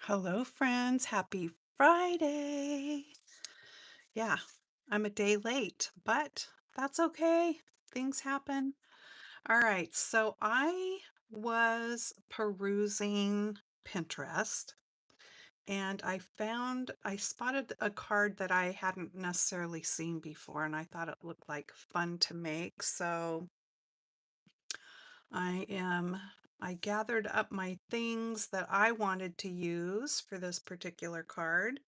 Hello, friends. Happy Friday. Yeah, I'm a day late, but that's okay. Things happen. All right, so I was perusing Pinterest and I spotted a card that I hadn't necessarily seen before, and I thought it looked like fun to make. So I am. I gathered up my things that I wanted to use for this particular card.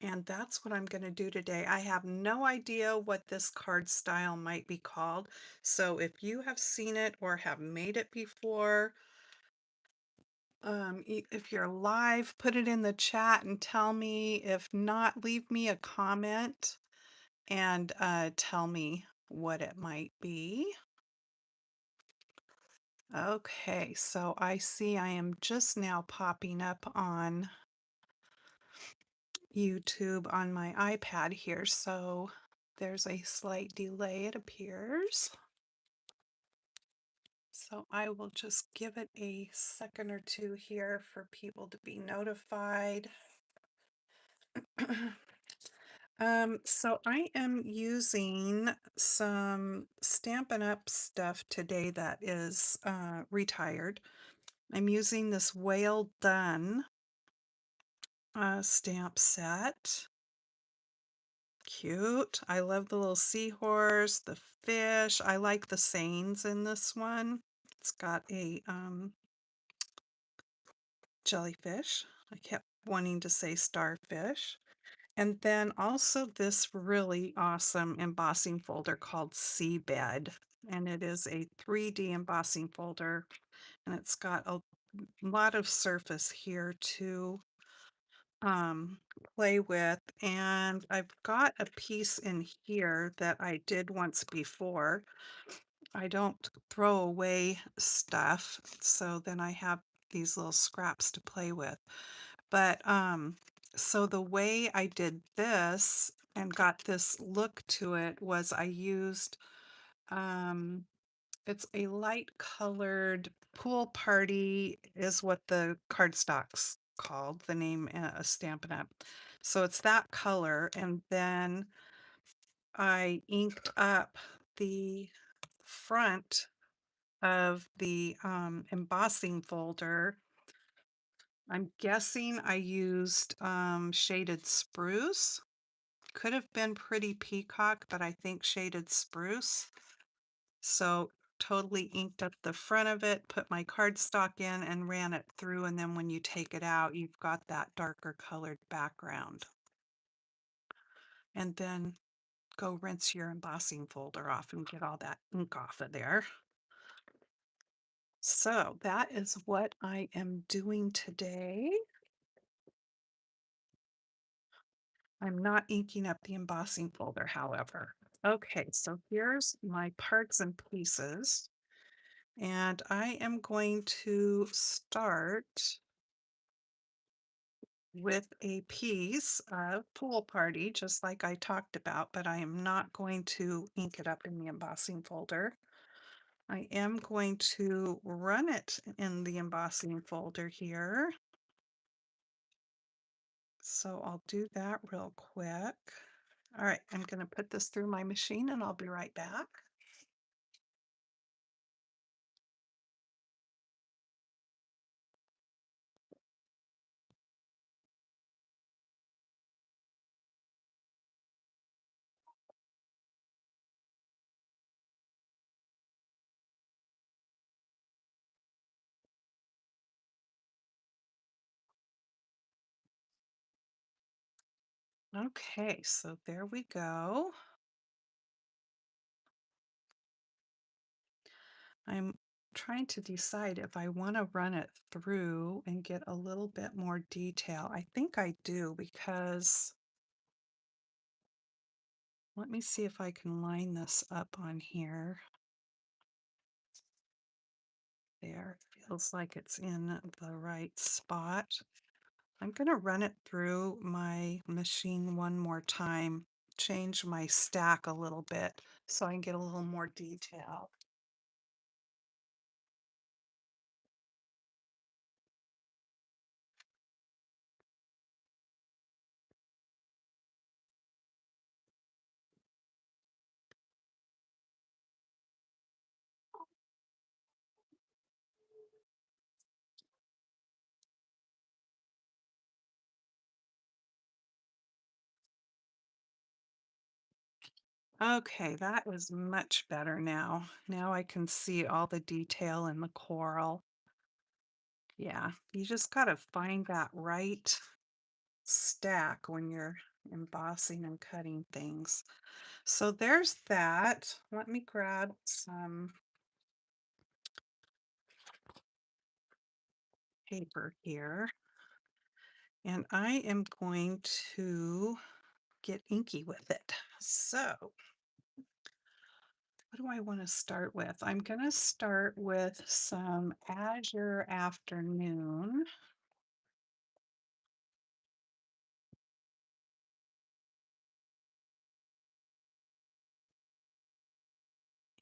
And that's what I'm going to do today. I have no idea what this card style might be called. So if you have seen it or have made it before, if you're live, put it in the chat and tell me. If not, leave me a comment and tell me what it might be. Okay, so I see I am just now popping up on YouTube on my iPad here, so there's a slight delay, it appears. So I will just give it a second or two here for people to be notified. So I am using some Stampin' Up stuff today that is retired. I'm using this Whale Done stamp set. Cute. I love the little seahorse, the fish. I like the sayings in this one. It's got a jellyfish. I kept wanting to say starfish. And then also this really awesome embossing folder called Seabed. And it is a 3D embossing folder. And it's got a lot of surface here to play with. And I've got a piece in here that I did once before. I don't throw away stuff, so then I have these little scraps to play with. But so the way I did this and got this look to it was I used it's a light colored pool party is what the cardstock's called, the name Stampin' Up. So it's that color, and then I inked up the front of the embossing folder. I'm guessing I used shaded spruce. Could have been pretty peacock, but I think shaded spruce. So totally inked up the front of it, put my cardstock in and ran it through. And then when you take it out, you've got that darker colored background. And then go rinse your embossing folder off and get all that ink off of there. So that is what I am doing today. I'm not inking up the embossing folder, however. Okay, so here's my parts and pieces. And I am going to start with a piece of Pool Party, just like I talked about, but I am not going to ink it up in the embossing folder. I am going to run it in the embossing folder here. So I'll do that real quick. All right, I'm going to put this through my machine and I'll be right back. Okay, so there we go. I'm trying to decide if I want to run it through and get a little bit more detail. I think I do because let me see if I can line this up on here. There, feels like it's in the right spot. I'm going to run it through my machine one more time, change my stack a little bit so I can get a little more detail. Okay, that was much better now. Now I can see all the detail in the coral. Yeah, you just gotta find that right stack when you're embossing and cutting things. So there's that. Let me grab some paper here, and I am going to get inky with it. So what do I want to start with? I'm going to start with some Azure Afternoon.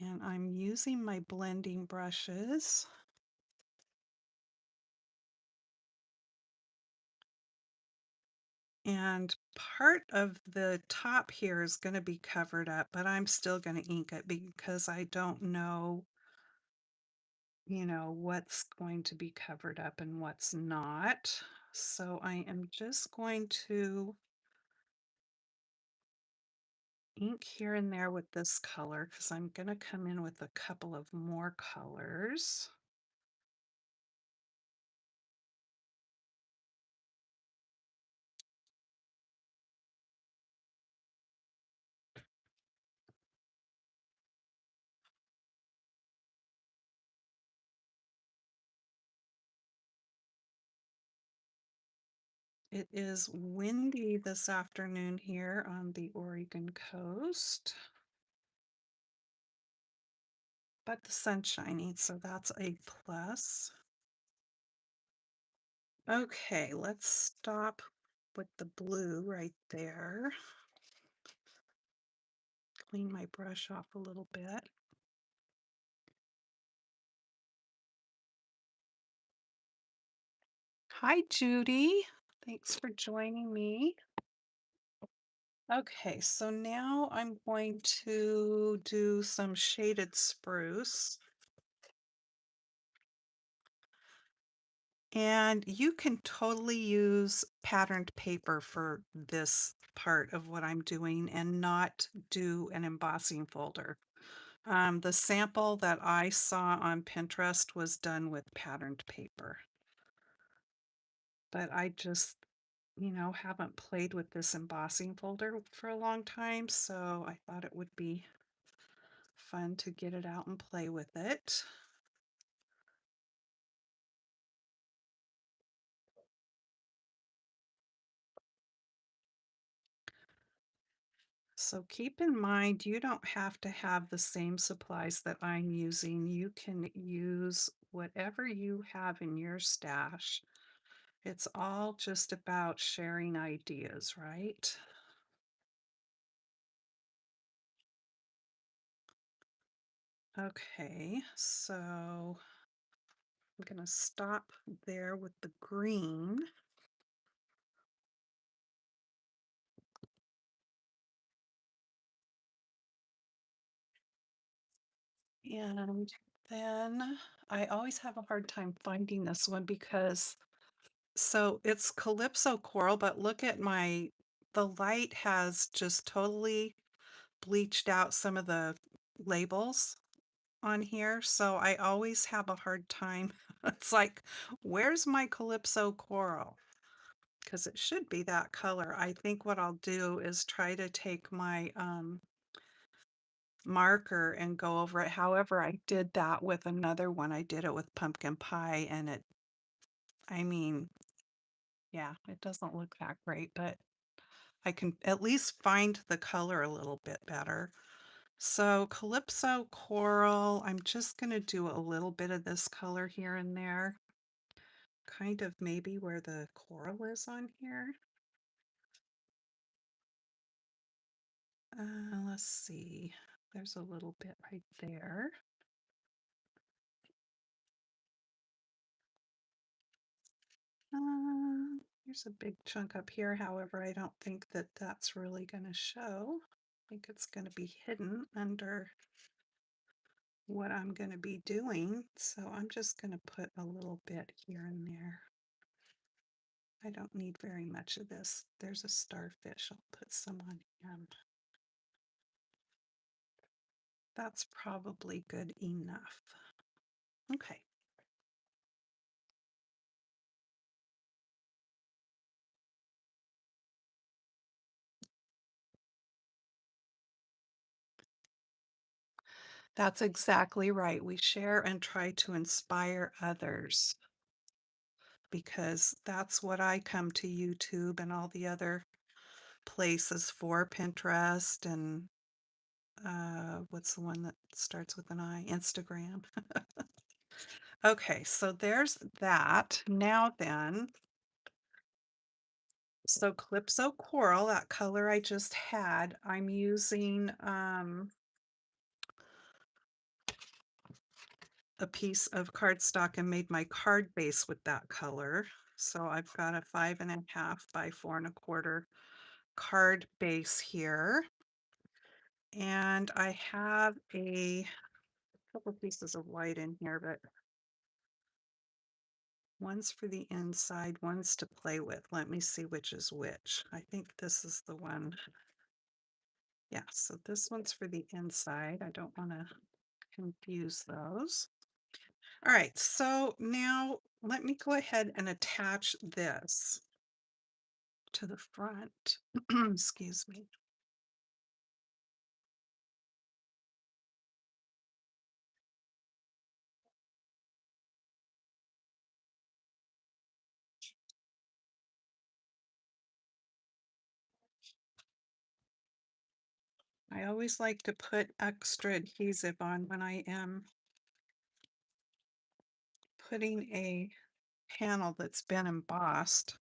And I'm using my blending brushes. And part of the top here is going to be covered up, but I'm still going to ink it because I don't know, what's going to be covered up and what's not. So I am just going to ink here and there with this color because I'm going to come in with a couple of more colors. It is windy this afternoon here on the Oregon coast, but the sun's shining, so that's a plus. Okay, let's stop with the blue right there. Clean my brush off a little bit. Hi, Judy. Thanks for joining me. Okay, so now I'm going to do some shaded spruce. And you can totally use patterned paper for this part of what I'm doing and not do an embossing folder. The sample that I saw on Pinterest was done with patterned paper. But I just, haven't played with this embossing folder for a long time, so I thought it would be fun to get it out and play with it. So keep in mind, you don't have to have the same supplies that I'm using. You can use whatever you have in your stash. It's all just about sharing ideas, right? Okay, so I'm going to stop there with the green. And then I always have a hard time finding this one because so it's Calypso coral, but look at the light has just totally bleached out some of the labels on here. So I always have a hard time. It's like, where's my Calypso coral? Because it should be that color. I think what I'll do is try to take my marker and go over it. However, I did that with another one. I did it with pumpkin pie and I mean, yeah, it doesn't look that great, but I can at least find the color a little bit better. So Calypso Coral, I'm just going to do a little bit of this color here and there, kind of maybe where the coral is on here. Let's see, there's a little bit right there. Here's a big chunk up here. However, I don't think that that's really going to show. I think it's going to be hidden under what I'm going to be doing. So I'm just going to put a little bit here and there. I don't need very much of this. There's a starfish. I'll put some on him. That's probably good enough. Okay. That's exactly right. We share and try to inspire others because that's what I come to YouTube and all the other places for, Pinterest and what's the one that starts with an I? Instagram. Okay, so there's that. Now then, so Calypso Coral, that color I just had, I'm using a piece of cardstock and made my card base with that color. So I've got a 5.5 by 4.25 card base here. And I have a couple pieces of white in here, but one's for the inside, one's to play with. Let me see which is which. I think this is the one. Yeah, so this one's for the inside. I don't want to confuse those. All right, so now let me go ahead and attach this to the front. Excuse me. I always like to put extra adhesive on when I am putting a panel that's been embossed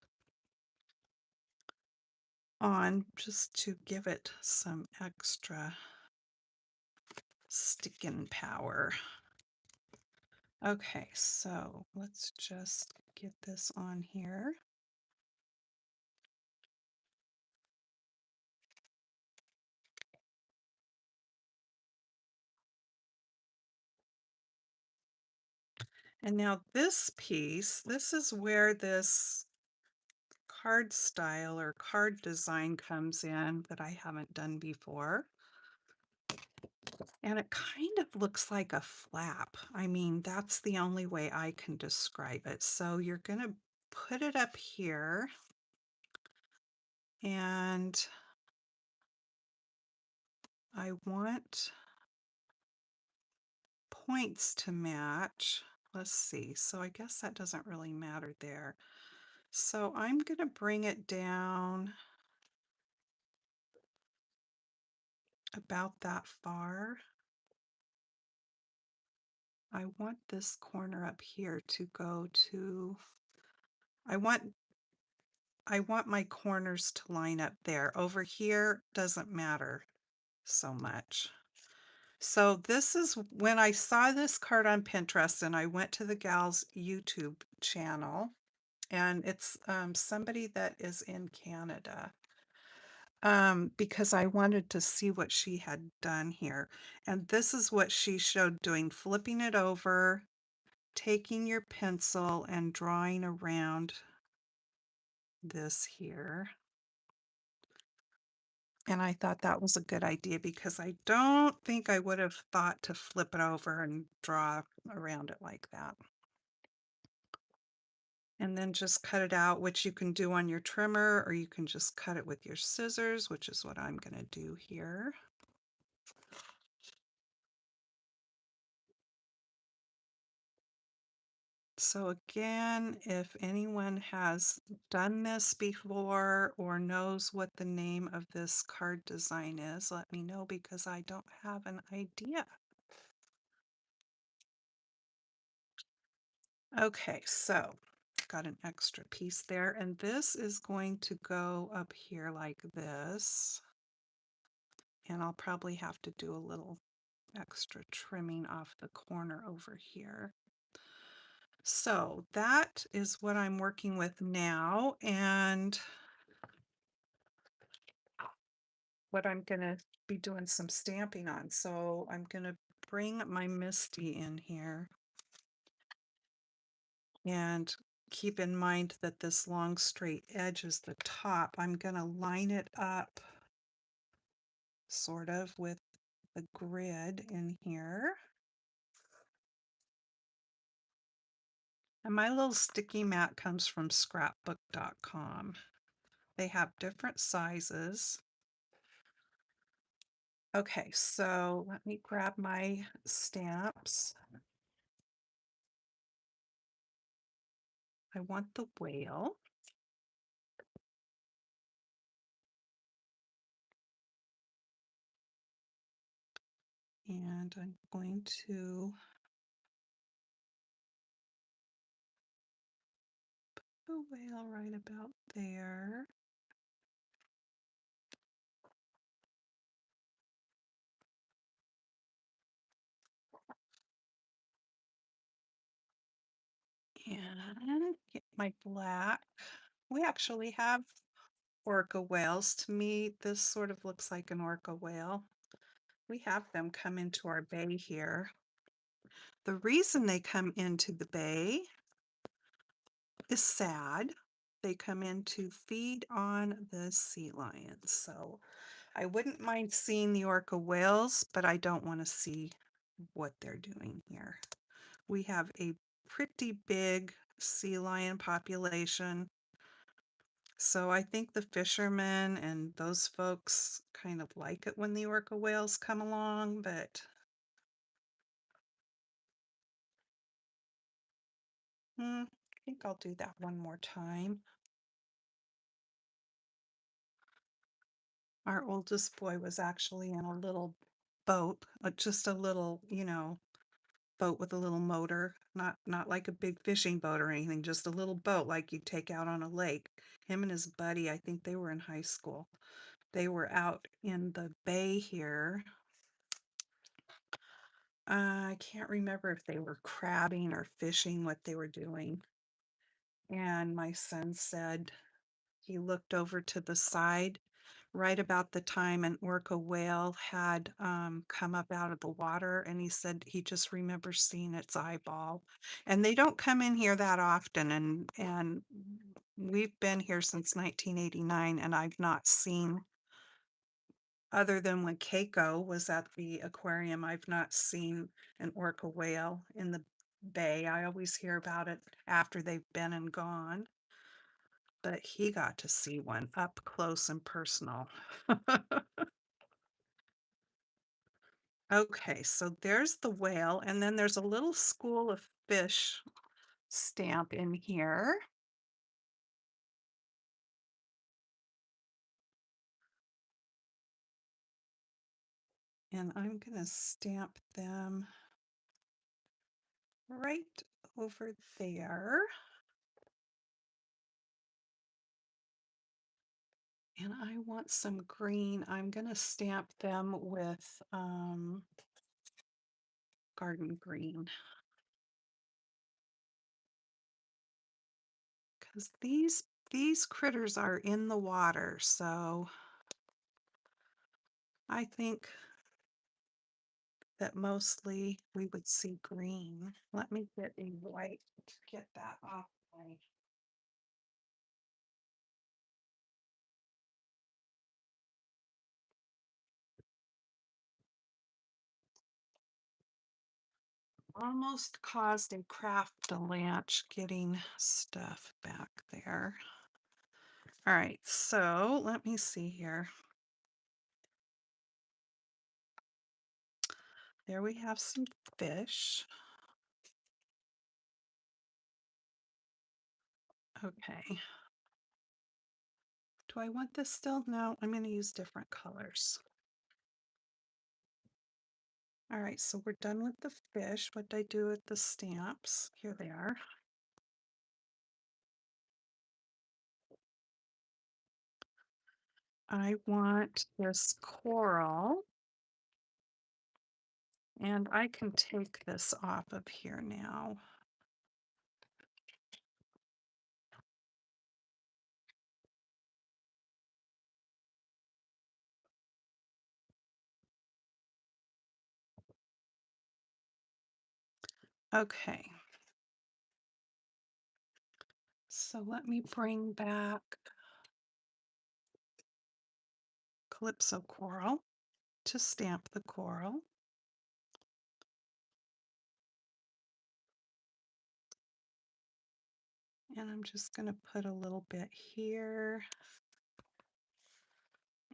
on, just to give it some extra sticking power. Okay, so let's just get this on here. And now this piece, this is where this card style or card design comes in that I haven't done before. And it kind of looks like a flap. I mean, that's the only way I can describe it. So you're going to put it up here and I want points to match. Let's see. So I guess that doesn't really matter there. So I'm going to bring it down about that far. I want this corner up here to go to, I want my corners to line up there. Over here doesn't matter so much. So this is when I saw this card on Pinterest and I went to the gal's YouTube channel, and it's somebody that is in Canada, because I wanted to see what she had done here. And this is what she showed doing, flipping it over, taking your pencil and drawing around this here. And I thought that was a good idea because I don't think I would have thought to flip it over and draw around it like that. And then just cut it out, which you can do on your trimmer, or you can just cut it with your scissors, which is what I'm going to do here. So again, if anyone has done this before or knows what the name of this card design is, let me know because I don't have an idea. Okay, so got an extra piece there, and this is going to go up here like this. And I'll probably have to do a little extra trimming off the corner over here. So that is what I'm working with now, and what I'm going to be doing some stamping on. So I'm going to bring my Misty in here and keep in mind that this long straight edge is the top. I'm going to line it up sort of with the grid in here. And my little sticky mat comes from scrapbook.com. They have different sizes. Okay, so let me grab my stamps. I want the whale. And I'm going to put the whale right about there. And get my black. We actually have orca whales. To me, this sort of looks like an orca whale. We have them come into our bay here. The reason they come into the bay is sad. They come in to feed on the sea lions. So I wouldn't mind seeing the orca whales, but I don't want to see what they're doing here. We have a pretty big sea lion population. So I think the fishermen and those folks kind of like it when the orca whales come along, but I think I'll do that one more time. Our oldest boy was actually in a little boat, just a little, boat with a little motor, not like a big fishing boat or anything, just a little boat like you take out on a lake. Him and his buddy, I think they were in high school. They were out in the bay here. I can't remember if they were crabbing or fishing, what they were doing. And my son said he looked over to the side right about the time an orca whale had come up out of the water, and he said he just remembers seeing its eyeball. And they don't come in here that often, and we've been here since 1989, and I've not seen, other than when Keiko was at the aquarium, I've not seen an orca whale in the bay. I always hear about it after they've been and gone, but he got to see one up close and personal. Okay, so there's the whale, and then there's a little school of fish stamp in here. And I'm going to stamp them right over there. And I want some green. I'm going to stamp them with garden green. Because these critters are in the water, so I think that mostly we would see green. Let me get a white to get that off my. Almost caused a craft lunch getting stuff back there. All right, so let me see here. There we have some fish. Okay. Do I want this still? No, I'm going to use different colors. All right, so we're done with the fish. What did I do with the stamps? Here they are. I want this coral. And I can take this off of here now. Okay. So let me bring back Calypso Coral to stamp the coral. And I'm just going to put a little bit here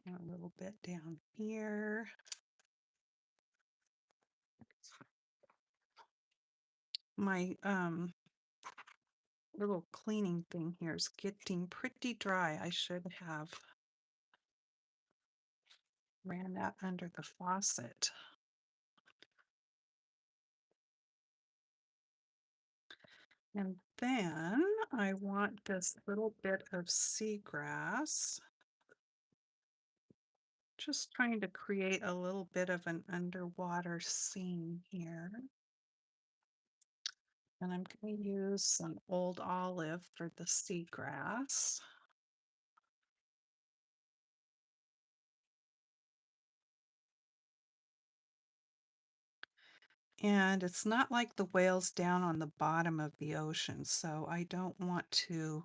and a little bit down here. My little cleaning thing here is getting pretty dry. I should have ran that under the faucet. And then I want this little bit of seagrass. Just trying to create a little bit of an underwater scene here. And I'm going to use some old olive for the seagrass. And it's not like the whale's down on the bottom of the ocean, so I don't want to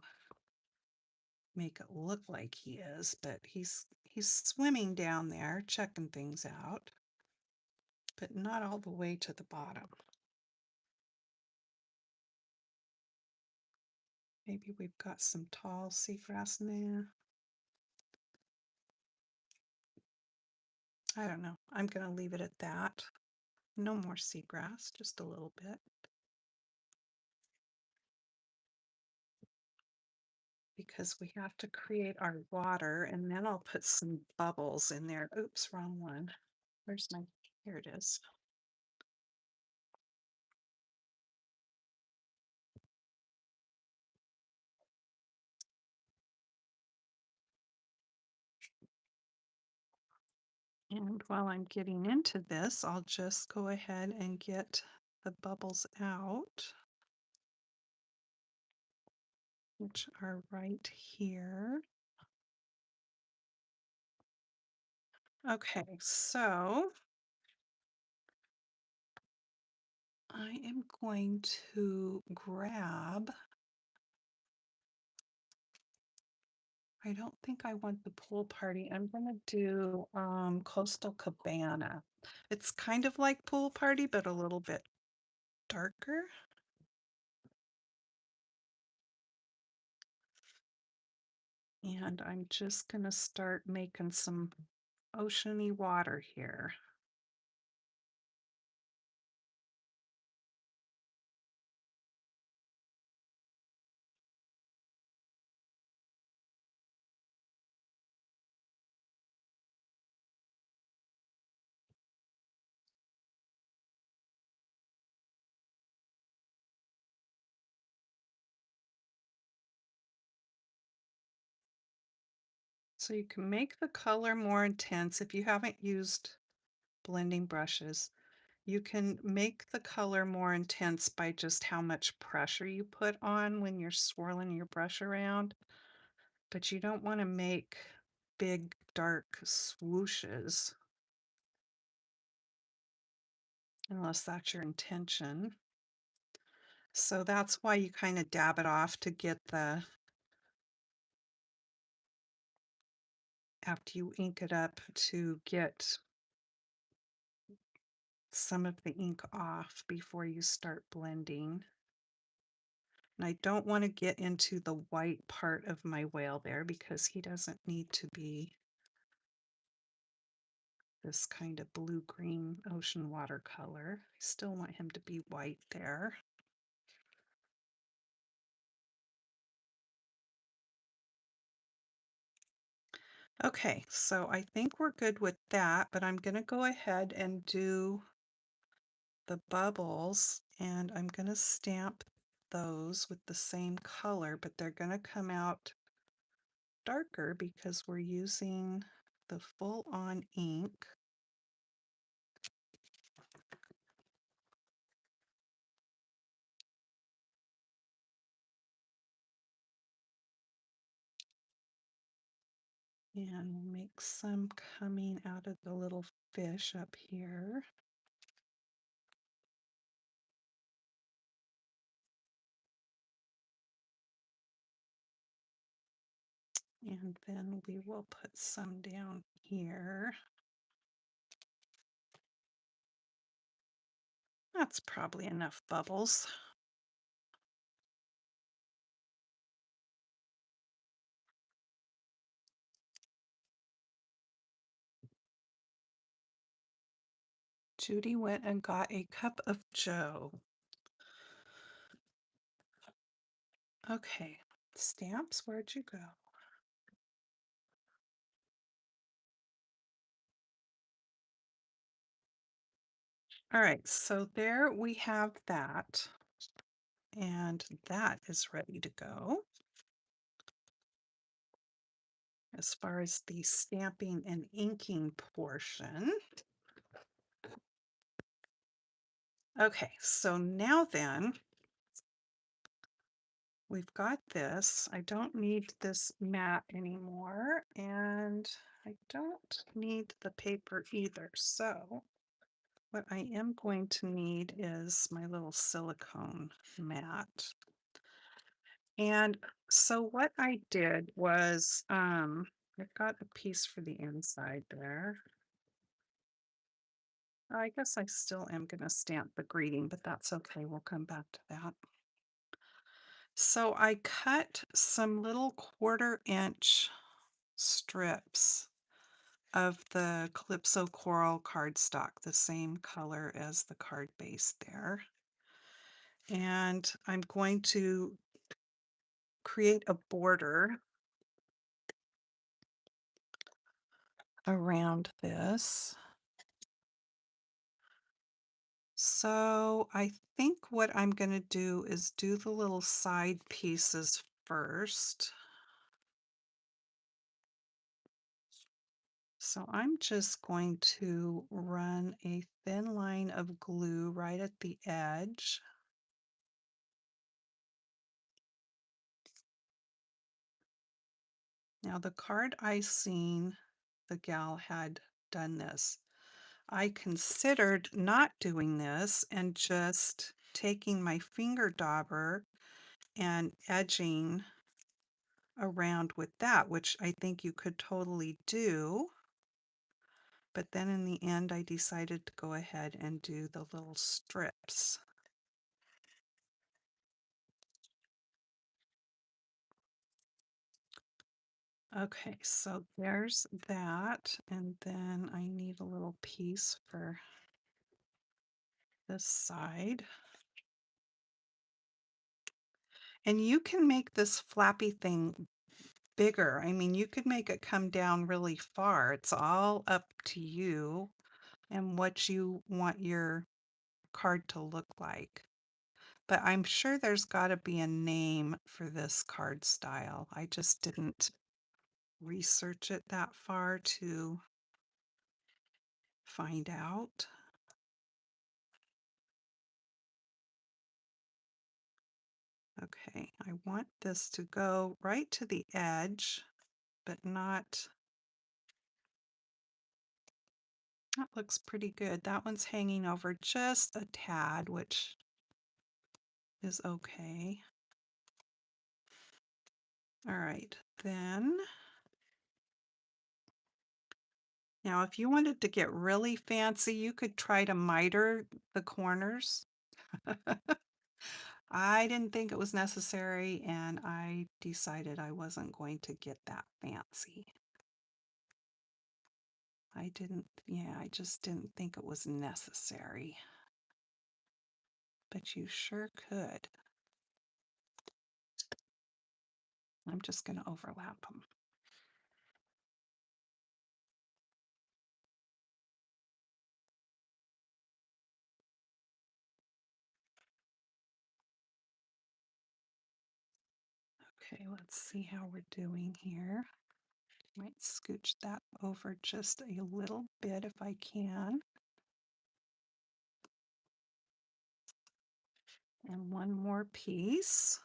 make it look like he is, but he's swimming down there, checking things out, but not all the way to the bottom. Maybe we've got some tall seagrass in there. I don't know. I'm going to leave it at that. No more seagrass, just a little bit. Because we have to create our water, and then I'll put some bubbles in there. Oops, wrong one. Where's my, here it is. And while I'm getting into this, I'll just go ahead and get the bubbles out, which are right here. Okay, so I am going to grab, I don't think I want the pool party. I'm going to do Coastal Cabana. It's kind of like pool party, but a little bit darker. And I'm just going to start making some oceany water here. So you can make the color more intense if you haven't used blending brushes. You can make the color more intense by just how much pressure you put on when you're swirling your brush around, but you don't want to make big dark swooshes unless that's your intention. So that's why you kind of dab it off to get the, after you ink it up, to get some of the ink off before you start blending. And I don't want to get into the white part of my whale there because he doesn't need to be this kind of blue-green ocean watercolor. I still want him to be white there. Okay, so I think we're good with that, but I'm going to go ahead and do the bubbles, and I'm going to stamp those with the same color, but they're going to come out darker because we're using the full-on ink. And we'll make some coming out of the little fish up here. And then we will put some down here. That's probably enough bubbles. Judy went and got a cup of joe. Okay, stamps, where'd you go? All right, so there we have that. And that is ready to go. As far as the stamping and inking portion. Okay, so now then, we've got this. I don't need this mat anymore, and I don't need the paper either. So what I am going to need is my little silicone mat. And so what I did was, I've got a piece for the inside there. I guess I still am going to stamp the greeting, but that's okay. We'll come back to that. So I cut some little 1/4 inch strips of the Calypso Coral cardstock, the same color as the card base there. And I'm going to create a border around this. So I think what I'm going to do is do the little side pieces first. So I'm just going to run a thin line of glue right at the edge. Now the card I seen, the gal had done this. I considered not doing this and just taking my finger dauber and edging around with that, which I think you could totally do. But then in the end, I decided to go ahead and do the little strips. Okay, so there's that. And then I need a little piece for this side. And you can make this flappy thing bigger. I mean, you could make it come down really far. It's all up to you and what you want your card to look like. But I'm sure there's got to be a name for this card style. I just didn't research it that far to find out. Okay, I want this to go right to the edge, but not. That looks pretty good. That one's hanging over just a tad, which is okay. All right, then. Now, if you wanted to get really fancy, you could try to miter the corners. I didn't think it was necessary, and I decided I wasn't going to get that fancy. I just didn't think it was necessary. But you sure could. I'm just going to overlap them. Okay, let's see how we're doing here. Might scooch that over just a little bit if I can. And one more piece.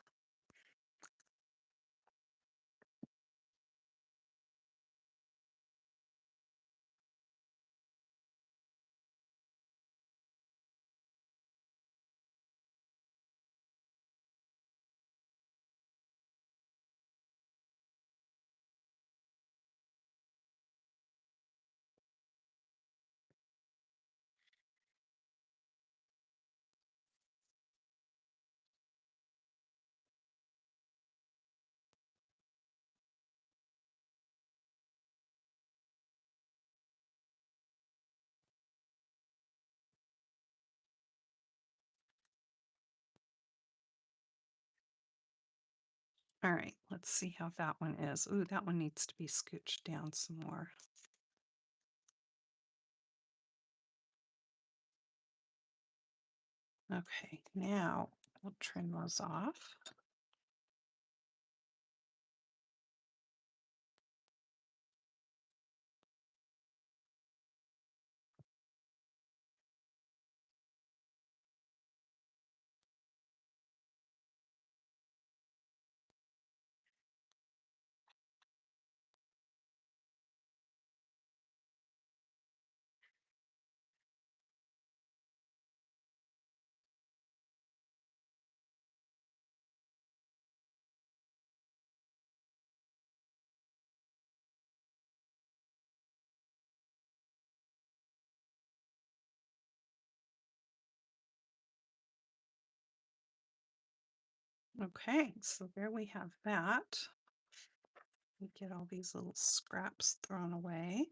All right, let's see how that one is. Ooh, that one needs to be scooched down some more. Okay, now we'll trim those off. Okay, so there we have that. We get all these little scraps thrown away.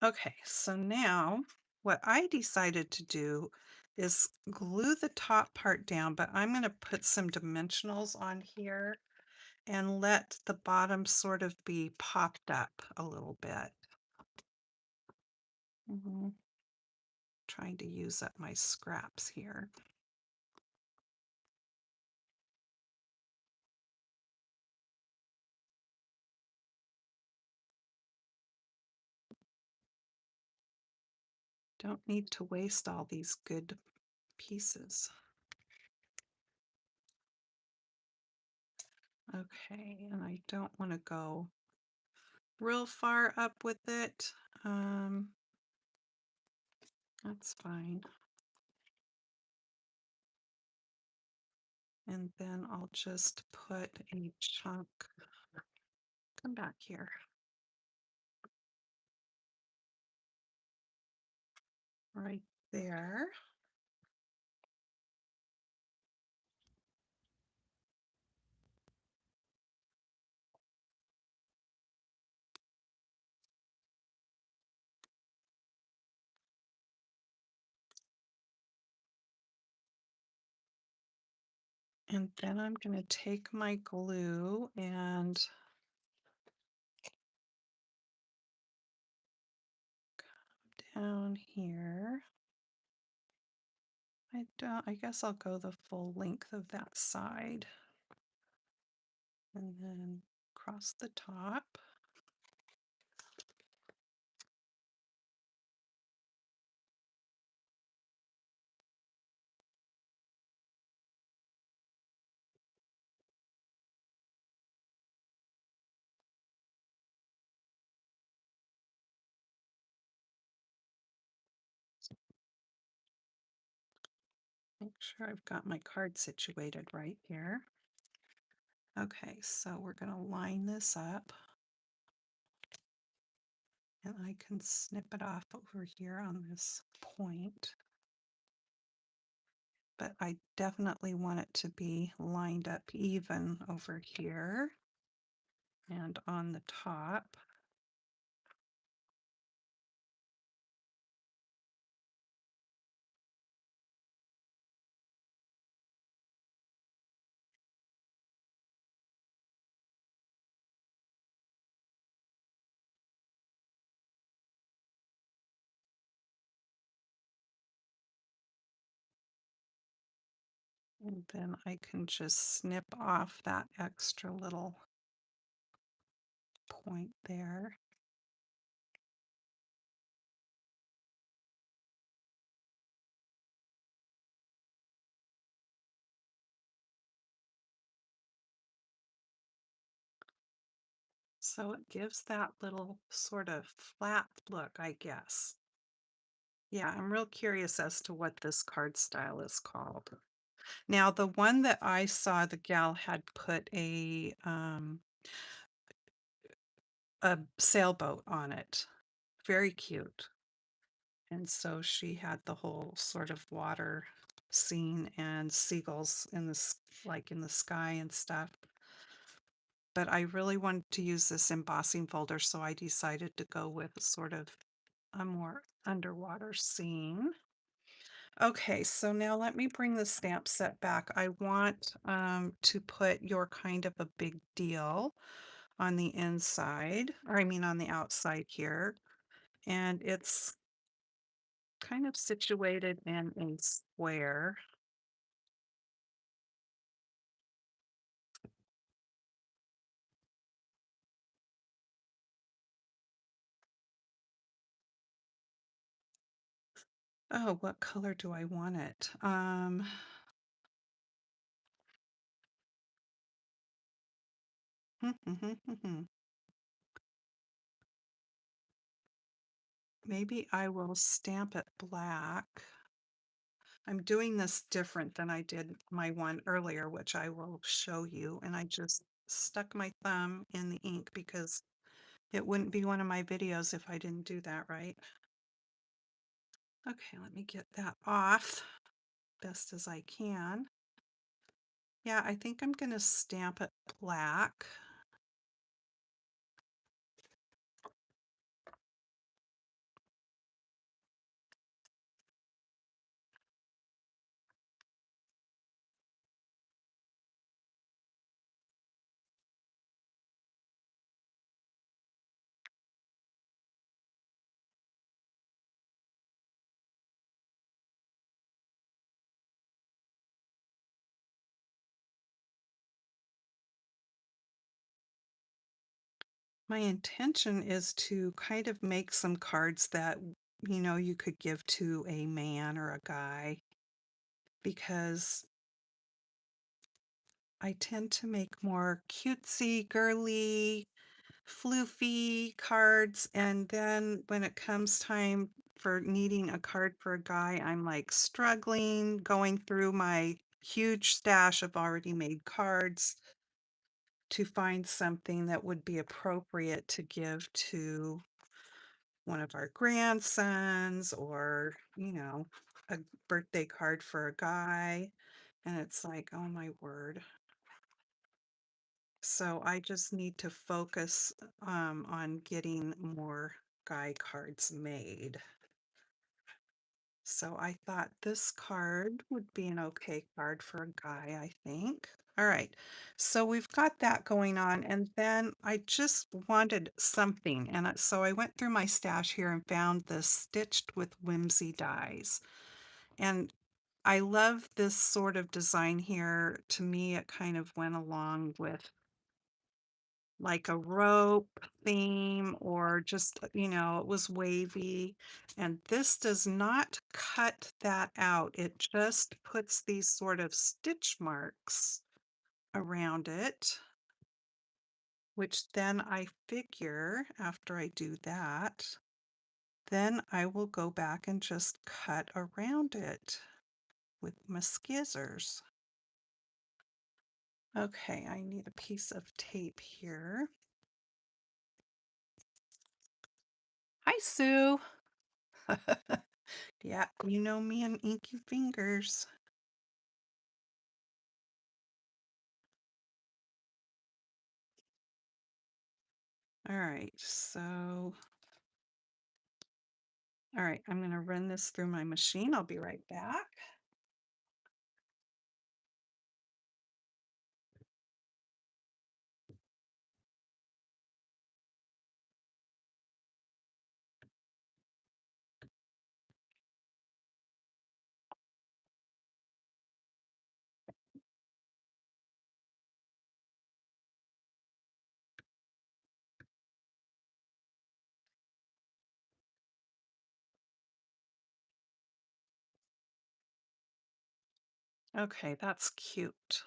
Okay, so now what I decided to do is glue the top part down, but I'm going to put some dimensionals on here and let the bottom sort of be popped up a little bit. Trying to use up my scraps here. Don't need to waste all these good pieces. Okay, and I don't want to go real far up with it. That's fine. And then I'll just put a chunk, come back here, right there. And then I'm going to take my glue and down here. I guess I'll go the full length of that side. And then across the top. Make sure I've got my card situated right here. Okay, so we're going to line this up. And I can snip it off over here on this point. But I definitely want it to be lined up even over here and on the top. And then I can just snip off that extra little point there. So it gives that little sort of flat look, I guess. Yeah, I'm real curious as to what this card style is called. Now, the one that I saw, the gal had put a sailboat on it. Very cute. And so she had the whole sort of water scene and seagulls in like in the sky and stuff. But I really wanted to use this embossing folder, so I decided to go with sort of a more underwater scene. Okay, so now let me bring the stamp set back. I want to put your kind of a big deal on the inside, or I mean on the outside here. And it's kind of situated in a square. Oh, what color do I want it? Maybe I will stamp it black. I'm doing this different than I did my one earlier, which I will show you. And I just stuck my thumb in the ink because it wouldn't be one of my videos if I didn't do that right. Okay, let me get that off best as I can. Yeah, I think I'm going to stamp it black. My intention is to kind of make some cards that, you could give to a man or a guy because I tend to make more cutesy, girly, floofy cards. And then when it comes time for needing a card for a guy, I'm like struggling, going through my huge stash of already made cards to find something that would be appropriate to give to one of our grandsons or, a birthday card for a guy. And it's like, oh my word. So I just need to focus on getting more guy cards made. So I thought this card would be an okay card for a guy, I think. All right, so we've got that going on, and then I just wanted something, and so I went through my stash here and found this Stitched with Whimsy dies. And I love this sort of design here. To me, it kind of went along with like a rope theme or just, it was wavy. And this does not cut that out. It just puts these sort of stitch marks around it, which then I figure after I do that, then I will go back and just cut around it with my skizzers. Okay, I need a piece of tape here. Hi, Sue. Yeah, you know me and inky fingers. All right, all right, I'm going to run this through my machine. I'll be right back. Okay, that's cute.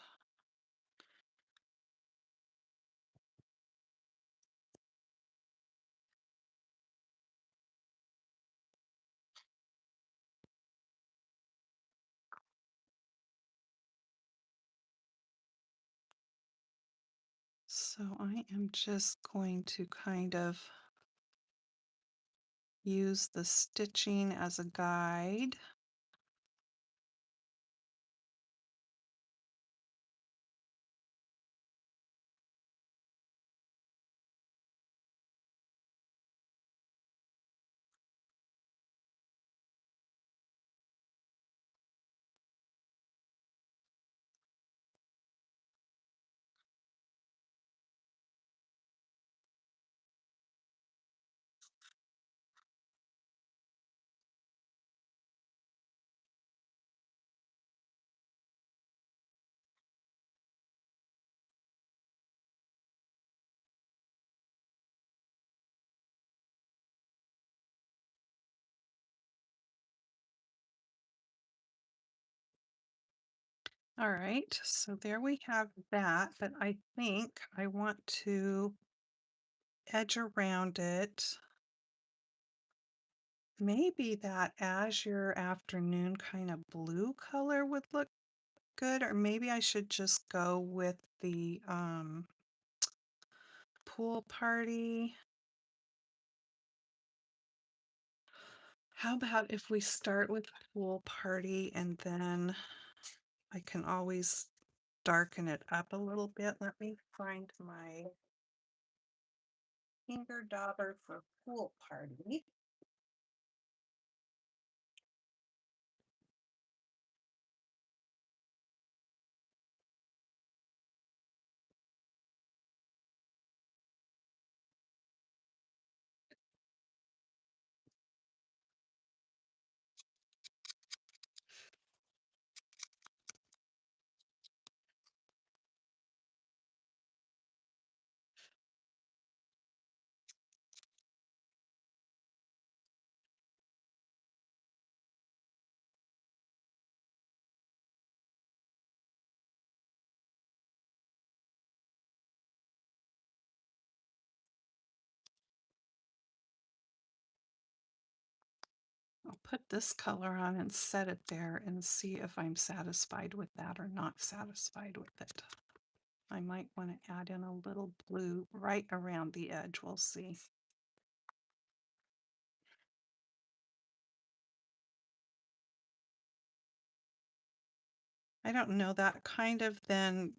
So I am just going to kind of use the stitching as a guide. All right, so there we have that, but I think I want to edge around it. Maybe that azure afternoon kind of blue color would look good, or maybe I should just go with the pool party. How about if we start with pool party and then I can always darken it up a little bit. Let me find my finger dauber for pool party. I'll put this color on and set it there and see if I'm satisfied with that or not satisfied with it. I might want to add in a little blue right around the edge. We'll see. I don't know, that kind of then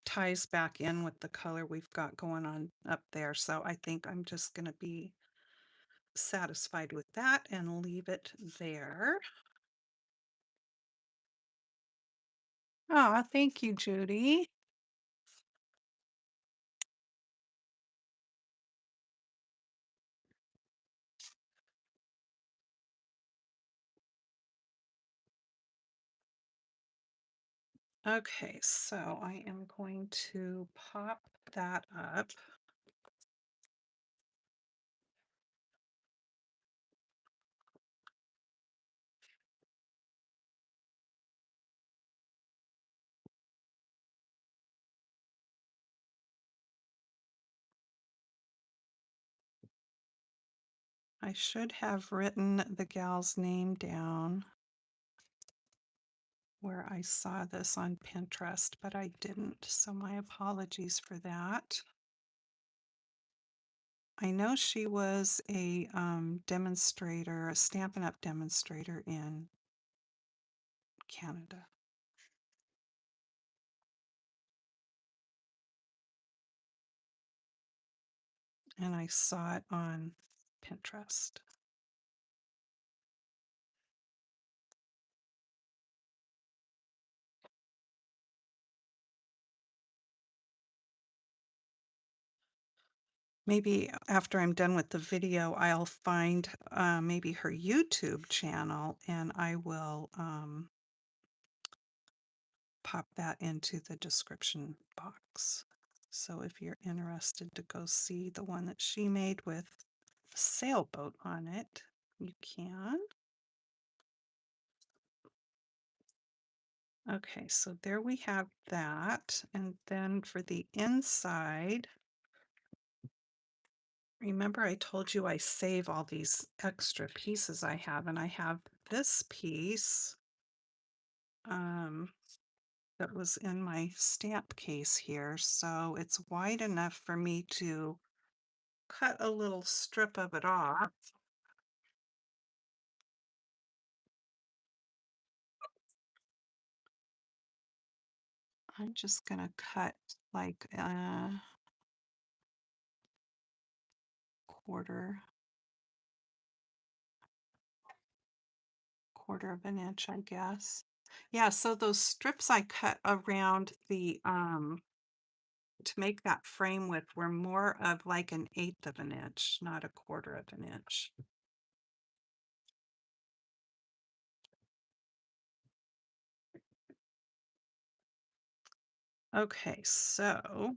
ties back in with the color we've got going on up there. So I think I'm just going to be satisfied with that and leave it there. Oh, thank you, Judy. Okay, so I am going to pop that up. I should have written the gal's name down where I saw this on Pinterest, but I didn't, so my apologies for that. I know she was a demonstrator, a Stampin' Up! Demonstrator in Canada. And I saw it on Pinterest. Maybe after I'm done with the video, I'll find maybe her YouTube channel and I will pop that into the description box. So if you're interested to go see the one that she made with a sailboat on it, you can. Okay, so there we have that. And then for the inside, remember I told you I save all these extra pieces I have, and I have this piece that was in my stamp case here. So it's wide enough for me to cut a little strip of it off. I'm just gonna cut like a quarter of an inch, I guess. Yeah, so those strips I cut around the to make that frame with were more of like an eighth of an inch, not a quarter of an inch. Okay, so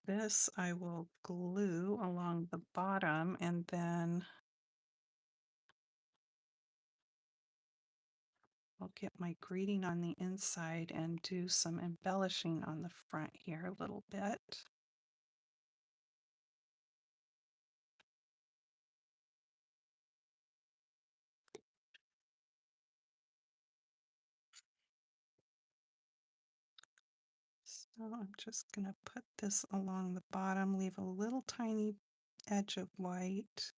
this I will glue along the bottom and then I'll get my greeting on the inside and do some embellishing on the front here a little bit. So I'm just going to put this along the bottom, leave a little tiny edge of white.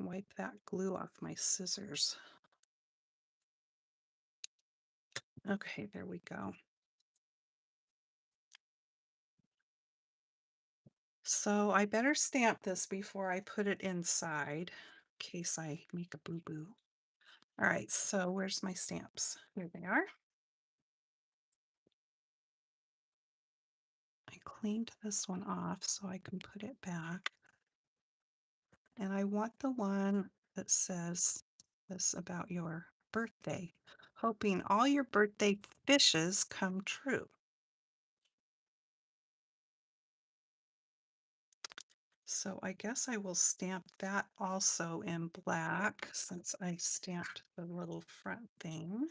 Wipe that glue off my scissors. Okay, there we go. So I better stamp this before I put it inside in case I make a boo-boo. All right, so where's my stamps? Here they are. I cleaned this one off so I can put it back. And I want the one that says this about your birthday, hoping all your birthday wishes come true. So I guess I will stamp that also in black since I stamped the little front thing.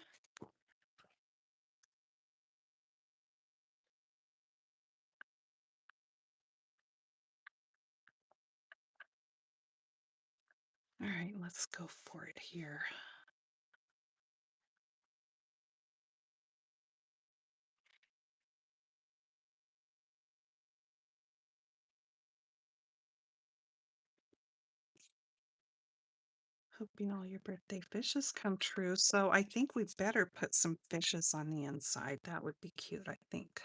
All right, let's go for it here. Hoping all your birthday wishes come true. So I think we better put some fishes on the inside. That would be cute, I think.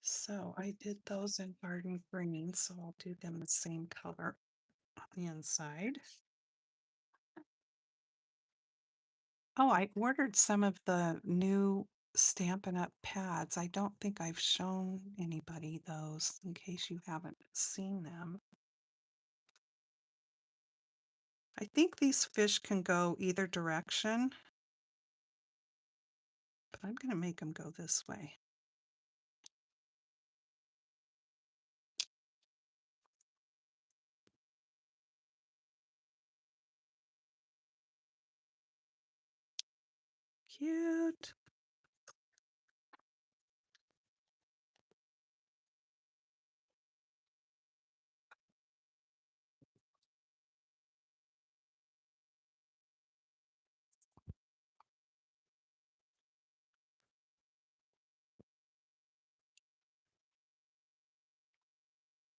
So I did those in garden green, so I'll do them the same color on the inside. Oh, I ordered some of the new Stampin' Up! Pads. I don't think I've shown anybody those in case you haven't seen them. I think these fish can go either direction, but I'm going to make them go this way. Cute.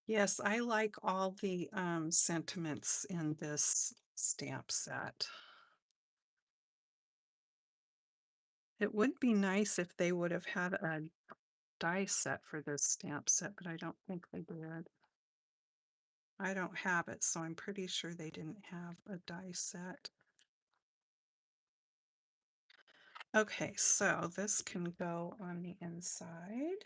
Yes, I like all the sentiments in this stamp set. It would be nice if they would have had a die set for this stamp set, but I don't think they did. I don't have it, so I'm pretty sure they didn't have a die set. Okay, so this can go on the inside.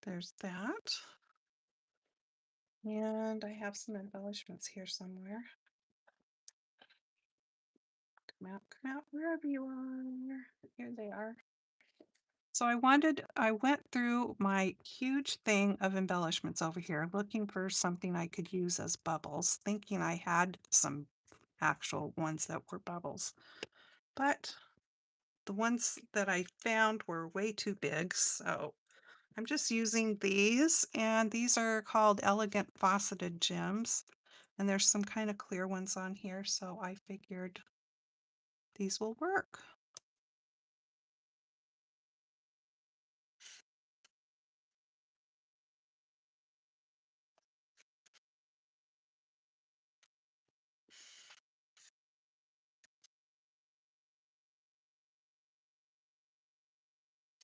There's that. And I have some embellishments here somewhere. Come out wherever you are. Here they are. So I went through my huge thing of embellishments over here, looking for something I could use as bubbles, thinking I had some actual ones that were bubbles. But the ones that I found were way too big, so I'm just using these, and these are called Elegant Faceted Gems. And there's some kind of clear ones on here, so I figured these will work.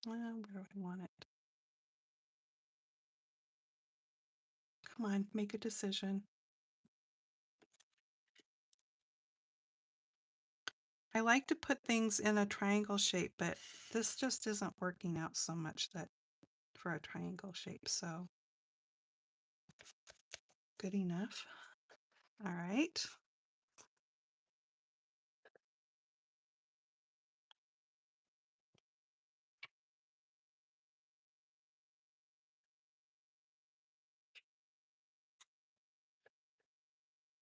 Well, where do I want it? Come on, make a decision. I like to put things in a triangle shape, but this just isn't working out so much that for a triangle shape, so good enough. All right.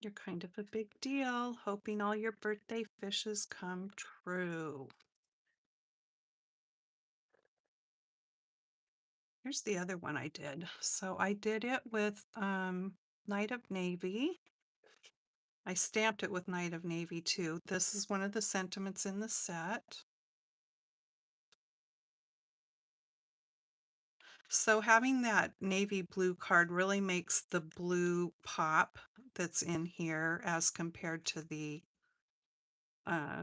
You're kind of a big deal, hoping all your birthday fishes come true. Here's the other one I did. So I did it with Night of Navy. I stamped it with Night of Navy too. This is one of the sentiments in the set. So having that navy blue card really makes the blue pop that's in here as compared to the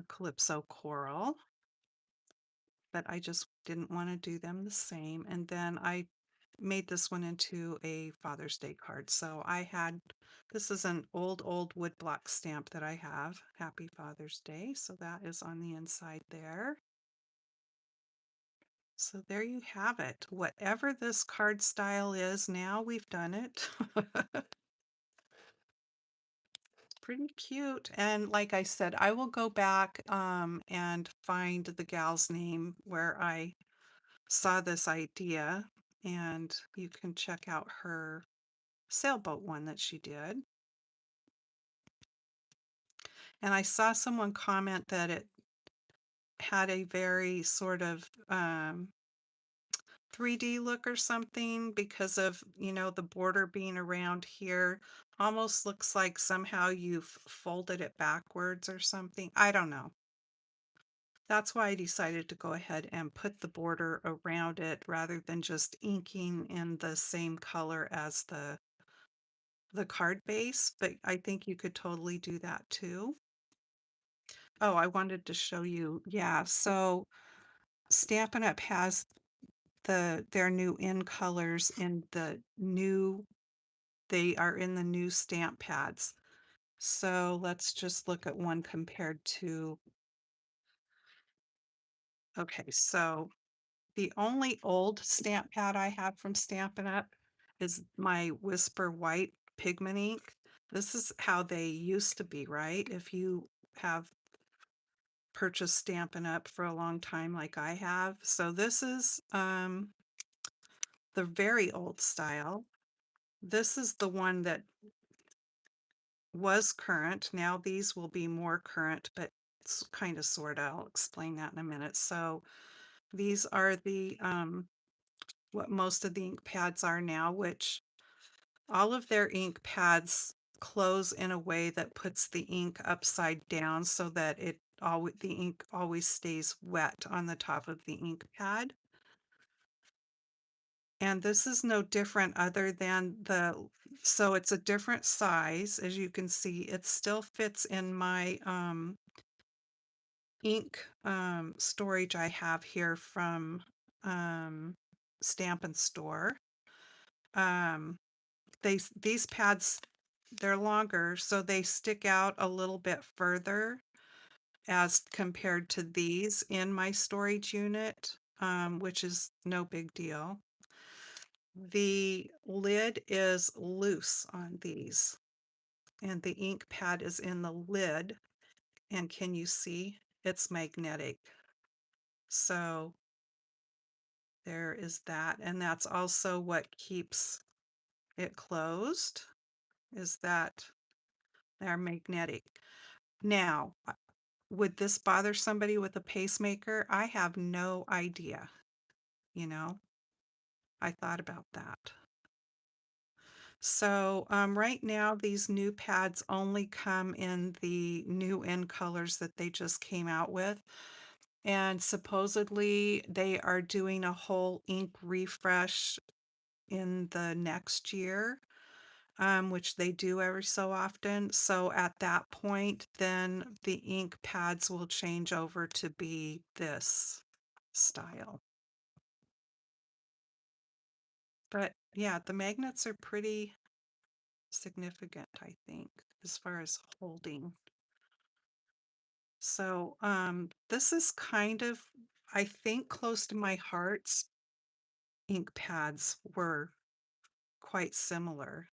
Calypso Coral. But I just didn't want to do them the same. And then I made this one into a Father's Day card. So I had, this is an old woodblock stamp that I have. Happy Father's Day. So that is on the inside there. So there you have it. Whatever this card style is now, we've done it. Pretty cute. And like I said, I will go back and find the gal's name where I saw this idea, and you can check out her sailboat one that she did. And I saw someone comment that it had a very sort of 3D look or something because of, the border being around here. Almost looks like somehow you've folded it backwards or something. I don't know. That's why I decided to go ahead and put the border around it rather than just inking in the same color as the card base, but I think you could totally do that too. Oh, I wanted to show you. Yeah, so Stampin' Up! Has their new in colors in they are in the new stamp pads. So let's just look at one compared to, okay, so the only old stamp pad I have from Stampin' Up! Is my Whisper White pigment ink. This is how they used to be, right? If you have purchased Stampin' Up! For a long time like I have. So this is the very old style. This is the one that was current. Now these will be more current, but it's kind of sort of. I'll explain that in a minute. So these are the what most of the ink pads are now, which all of their ink pads close in a way that puts the ink upside down so that the ink always stays wet on the top of the ink pad. And this is no different other than so it's a different size. As you can see, it still fits in my ink storage I have here from Stamp and Store. Um, these pads, they're longer, so they stick out a little bit further as compared to these in my storage unit, which is no big deal. The lid is loose on these, and the ink pad is in the lid. And can you see? It's magnetic. So there is that. And that's also what keeps it closed, is that they're magnetic. Now, would this bother somebody with a pacemaker? I have no idea, you know? I thought about that. So, right now, these new pads only come in the new in colors that they just came out with. And supposedly they are doing a whole ink refresh in the next year, which they do every so often. So at that point, then the ink pads will change over to be this style. But yeah, the magnets are pretty significant, I think, as far as holding. So this is kind of, I think, close to my heart's ink pads were quite similar.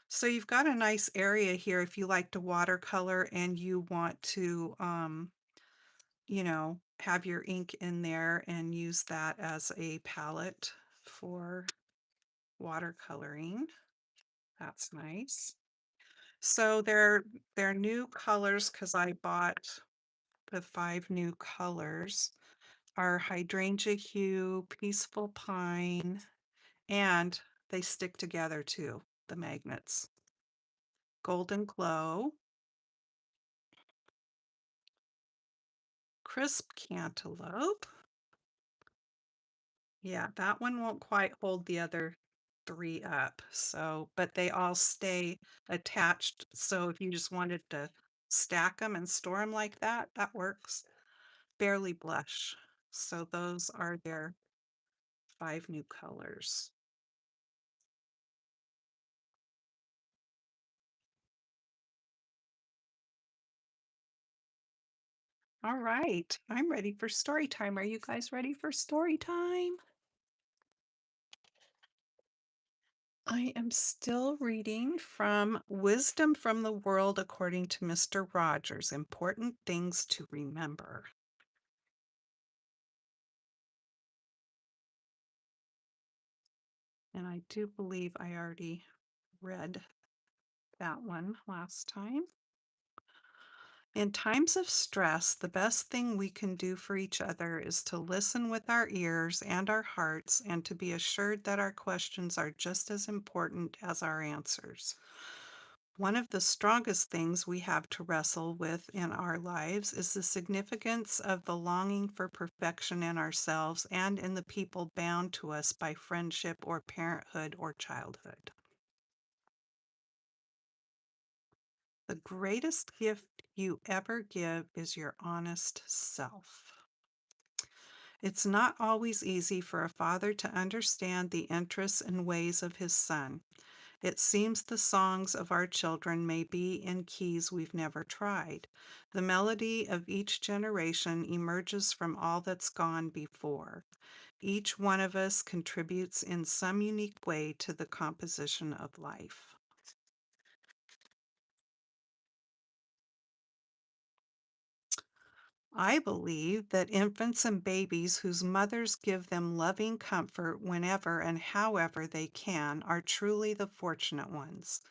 So you've got a nice area here if you like to watercolor and you want to, have your ink in there and use that as a palette for watercoloring. That's nice. So they're new colors because I bought the 5 new colors are hydrangea hue, peaceful pine, and they stick together too, the magnets. Golden glow, crisp cantaloupe. Yeah, that one won't quite hold the other 3 up. So, but they all stay attached. So if you just wanted to stack them and store them like that, that works. Barely blush. So those are their 5 new colors. All right, I'm ready for story time. Are you guys ready for story time? I am still reading from Wisdom from the World according to Mr. Rogers, Important Things to Remember. And I do believe I already read that one last time. In times of stress, the best thing we can do for each other is to listen with our ears and our hearts and to be assured that our questions are just as important as our answers. One of the strongest things we have to wrestle with in our lives is the significance of the longing for perfection in ourselves and in the people bound to us by friendship or parenthood or childhood. The greatest gift you ever give is your honest self. It's not always easy for a father to understand the interests and ways of his son. It seems the songs of our children may be in keys we've never tried. The melody of each generation emerges from all that's gone before. Each one of us contributes in some unique way to the composition of life. I believe that infants and babies whose mothers give them loving comfort whenever and however they can are truly the fortunate ones.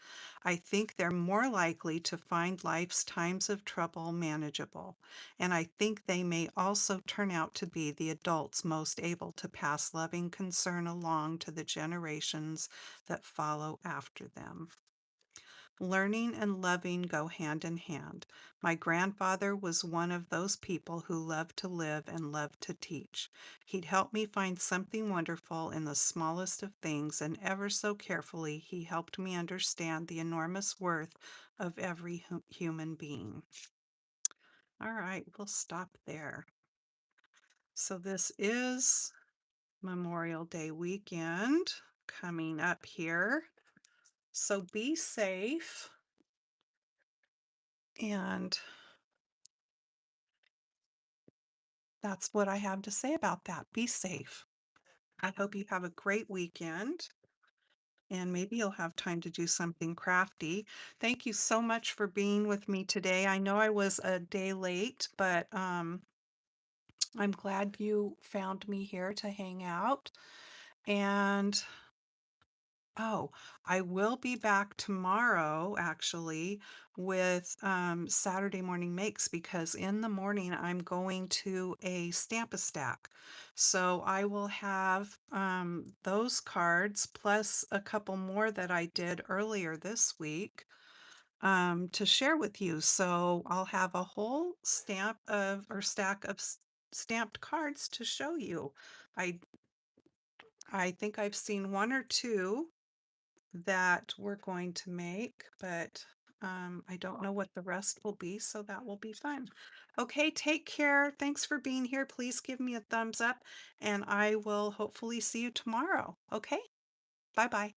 I think they're more likely to find life's times of trouble manageable, and I think they may also turn out to be the adults most able to pass loving concern along to the generations that follow after them. Learning and loving go hand in hand. My grandfather was one of those people who loved to live and loved to teach. He'd help me find something wonderful in the smallest of things, and ever so carefully, he helped me understand the enormous worth of every human being. All right, we'll stop there. So, this is Memorial Day weekend coming up here. So, be safe and that's what I have to say about that. Be safe. I hope you have a great weekend and maybe you'll have time to do something crafty. Thank you so much for being with me today. I know I was a day late, but I'm glad you found me here to hang out. And Oh, I will be back tomorrow actually with Saturday morning makes because in the morning I'm going to a stamp a stack. So I will have those cards plus a couple more that I did earlier this week to share with you. So I'll have a whole stamp of or stack of stamped cards to show you. I I think I've seen one or two that we're going to make, but I don't know what the rest will be, so that will be fun. Okay, take care. Thanks for being here. Please give me a thumbs up, and I will hopefully see you tomorrow. Okay, bye bye.